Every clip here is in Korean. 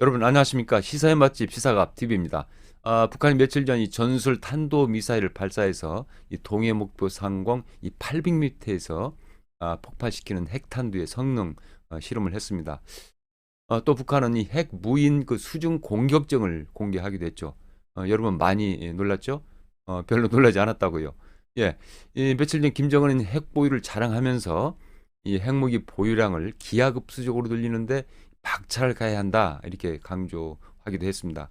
여러분 안녕하십니까? 시사의 맛집 시사갑 TV입니다. 북한이 며칠 전 이 전술 탄도 미사일을 발사해서 이 동해 목표 상공 이 800m에서 폭발시키는 핵탄두의 성능 실험을 했습니다. 또 북한은 이 핵 무인 그 수중 공격정을 공개하기도 했죠. 여러분 많이 놀랐죠? 별로 놀라지 않았다고요. 예, 이 며칠 전 김정은은 핵 보유를 자랑하면서 이 핵무기 보유량을 기하급수적으로 늘리는데 박차를 가해야 한다 이렇게 강조하기도 했습니다.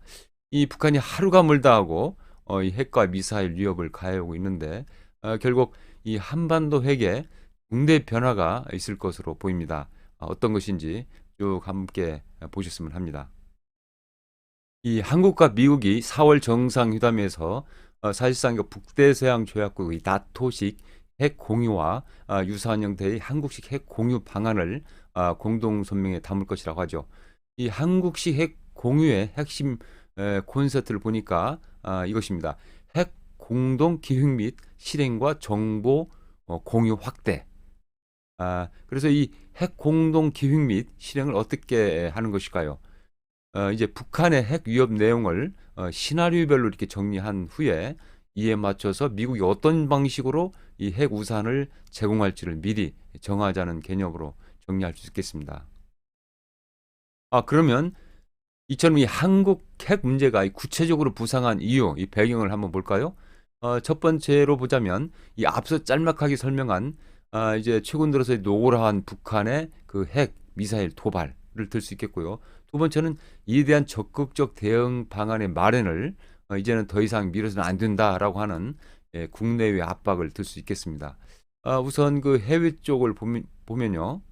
이 북한이 하루가 멀다 하고 이 핵과 미사일 위협을 가해오고 있는데 결국 이 한반도 핵에 중대 변화가 있을 것으로 보입니다. 어떤 것인지 쭉 함께 보셨으면 합니다. 이 한국과 미국이 4월 정상회담에서 사실상 그 북대서양 조약국의 나토식 핵 공유와 유사한 형태의 한국식 핵 공유 방안을 공동 선명에 담을 것이라고 하죠. 이 한국식 핵 공유의 핵심 콘셉트를 보니까 이것입니다. 핵 공동 기획 및 실행과 정보 공유 확대. 그래서 이 핵 공동 기획 및 실행을 어떻게 하는 것일까요? 이제 북한의 핵 위협 내용을 시나리오별로 이렇게 정리한 후에 이에 맞춰서 미국이 어떤 방식으로 이 핵 우산을 제공할지를 미리 정하자는 개념으로 정리할 수 있겠습니다. 그러면 이처럼 이 한국 핵 문제가 이 구체적으로 부상한 이유, 이 배경을 한번 볼까요? 첫 번째로 보자면 이 앞서 짤막하게 설명한 이제 최근 들어서 노골화한 북한의 그 핵 미사일 도발을 들 수 있겠고요. 두 번째는 이에 대한 적극적 대응 방안의 마련을 이제는 더 이상 미뤄서는 안 된다라고 하는 국내외 압박을 들 수 있겠습니다. 우선 그 해외 쪽을 보면요.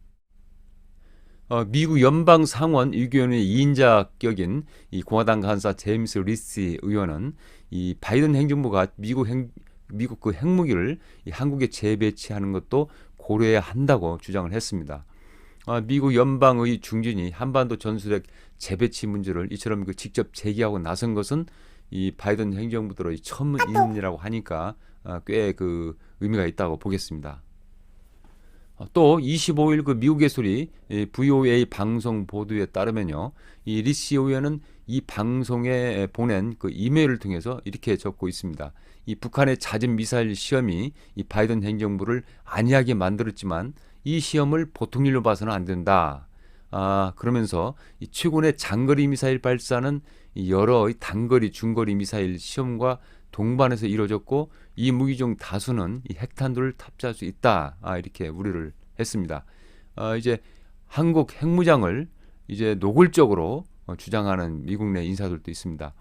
미국 연방 상원 의견의 2인자격인 이 공화당 간사 제임스 리시 의원은 이 바이든 행정부가 미국 그 핵무기를 이 한국에 재배치하는 것도 고려해야 한다고 주장을 했습니다. 미국 연방의 중진이 한반도 전술핵 재배치 문제를 이처럼 그 직접 제기하고 나선 것은 이 바이든 행정부들의 처음이라고 하니까 꽤 그 의미가 있다고 보겠습니다. 또 25일 그 미국의 소리 VOA 방송 보도에 따르면요, 이 리시 의원은 이 방송에 보낸 그 이메일을 통해서 이렇게 적고 있습니다. 이 북한의 잦은 미사일 시험이 이 바이든 행정부를 안이하게 만들었지만 이 시험을 보통 일로 봐서는 안 된다. 그러면서 이 최근의 장거리 미사일 발사는 이 여러 단거리, 중거리 미사일 시험과 동반해서 이루어졌고 이 무기 중 다수는 이 핵탄두를 탑재할 수 있다. 이렇게 우려를 했습니다. 이제 한국 핵무장을 이제 노골적으로 주장하는 미국 내 인사들도 있습니다.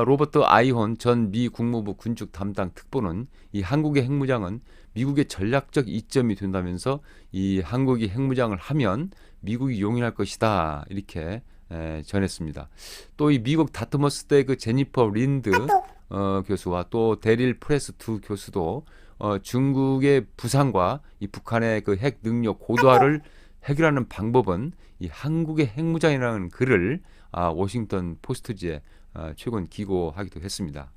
로버트 아이혼 전 미 국무부 군축 담당 특보는 이 한국의 핵무장은 미국의 전략적 이점이 된다면서 이 한국이 핵무장을 하면 미국이 용인할 것이다 이렇게 전했습니다. 또 이 미국 다트머스 대 그 제니퍼 린드 교수와 또 데릴 프레스 두 교수도 중국의 부상과 이 북한의 그 핵 능력 고도화를 해결하는 방법은 이 한국의 핵무장이라는 글을 워싱턴 포스트지에 최근 기고하기도 했습니다.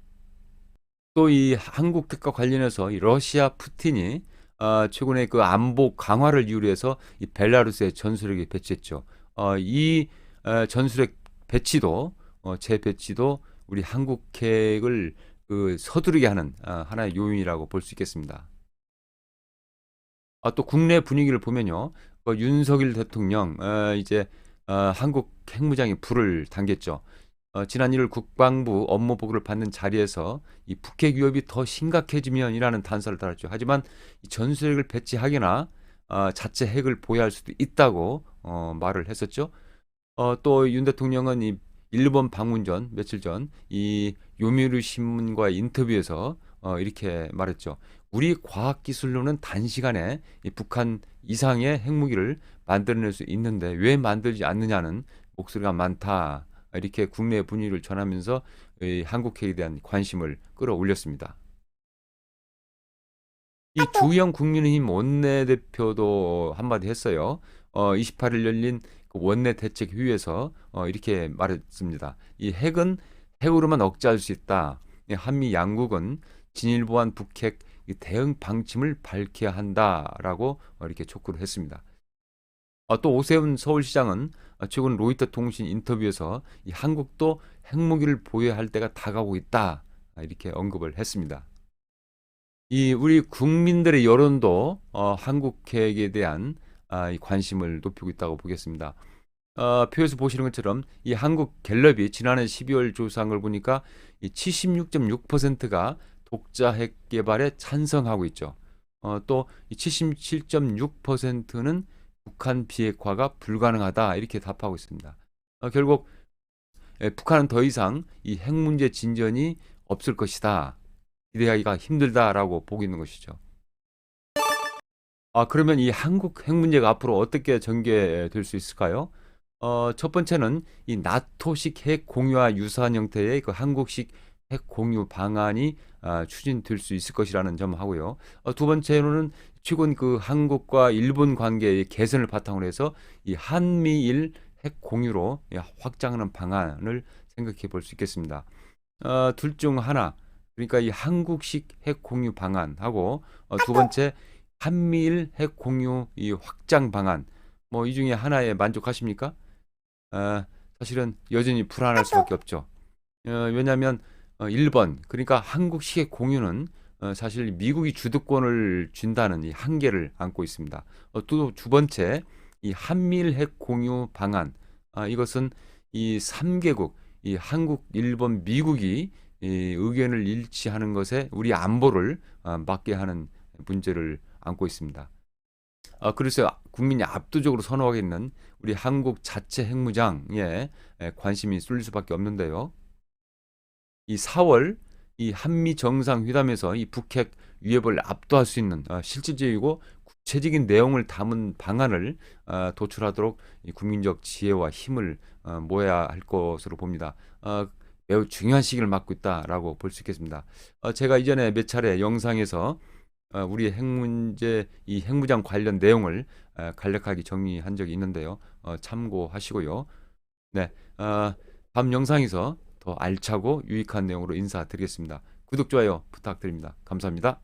또 이 한국 특과 관련해서 이 러시아 푸틴이 최근에 그 안보 강화를 이유로 해서 이 벨라루스에 전술핵을 배치했죠. 이 전술핵 배치도 재배치도 우리 한국핵을 그 서두르게 하는 하나의 요인이라고 볼 수 있겠습니다. 또 국내 분위기를 보면요, 윤석열 대통령 이제 한국 핵무장에 불을 당겼죠. 지난 1월 국방부 업무 보고를 받는 자리에서 이 북핵 위협이 더 심각해지면이라는 단서를 달았죠. 하지만 이 전술핵을 배치하거나 자체 핵을 보유할 수도 있다고 말을 했었죠. 또 윤 대통령은 이 일본 방문 전 며칠 전 이 요미우리 신문과의 인터뷰에서 이렇게 말했죠. 우리 과학기술로는 단시간에 이 북한 이상의 핵무기를 만들어낼 수 있는데 왜 만들지 않느냐는 목소리가 많다. 이렇게 국내 분위기를 전하면서 이 한국핵에 대한 관심을 끌어올렸습니다. 이 주영 국민의힘 원내대표도 한마디 했어요. 28일 열린 그 원내 대책 회의에서 이렇게 말했습니다. 이 핵은 핵으로만 억제할 수 있다. 한미 양국은 진일보한 북핵 대응 방침을 밝혀야 한다라고 이렇게 촉구를 했습니다. 또 오세훈 서울시장은 최근 로이터 통신 인터뷰에서 이 한국도 핵무기를 보유해야 할 때가 다가오고 있다. 이렇게 언급을 했습니다. 이 우리 국민들의 여론도 한국 핵에 대한 이 관심을 높이고 있다고 보겠습니다. 표에서 보시는 것처럼 이 한국 갤럽이 지난해 12월 조사한 걸 보니까 이 76.6%가 독자 핵 개발에 찬성하고 있죠. 또 이 77.6%는 북한 비핵화가 불가능하다 이렇게 답하고 있습니다. 결국 북한은 더 이상 이 핵 문제 진전이 없을 것이다. 기대하기가 힘들다라고 보고 있는 것이죠. 그러면 이 한국 핵 문제가 앞으로 어떻게 전개될 수 있을까요? 첫 번째는 이 나토식 핵 공유와 유사한 형태의 그 한국식 핵 공유 방안이 추진될 수 있을 것이라는 점 하고요. 두 번째로는 최근 그 한국과 일본 관계의 개선을 바탕으로 해서 이 한미일 핵 공유로 확장하는 방안을 생각해 볼 수 있겠습니다. 둘 중 하나, 그러니까 이 한국식 핵 공유 방안하고 두 번째 한미일 핵 공유 이 확장 방안, 뭐 이 중에 하나에 만족하십니까? 사실은 여전히 불안할 수밖에 없죠. 왜냐하면 1번, 그러니까 한국식 핵 공유는 사실 미국이 주도권을 쥔다는 이 한계를 안고 있습니다. 또 두 번째, 이 한미일 핵 공유 방안, 이것은 이 3개국, 이 한국, 일본, 미국이 이 의견을 일치하는 것에 우리 안보를 맡게 하는 문제를 안고 있습니다. 그래서 국민이 압도적으로 선호하겠는 우리 한국 자체 핵무장에 관심이 쏠릴 수밖에 없는데요. 이 4월 이 한미 정상회담에서 이 북핵 위협을 압도할 수 있는 실질적이고 구체적인 내용을 담은 방안을 도출하도록 이 국민적 지혜와 힘을 모아야 할 것으로 봅니다. 매우 중요한 시기를 맞고 있다라고 볼 수 있겠습니다. 제가 이전에 몇 차례 영상에서 우리 핵 문제, 이 핵무장 관련 내용을 간략하게 정리한 적이 있는데요. 참고하시고요. 네, 다음 영상에서 더 알차고 유익한 내용으로 인사드리겠습니다. 구독, 좋아요 부탁드립니다. 감사합니다.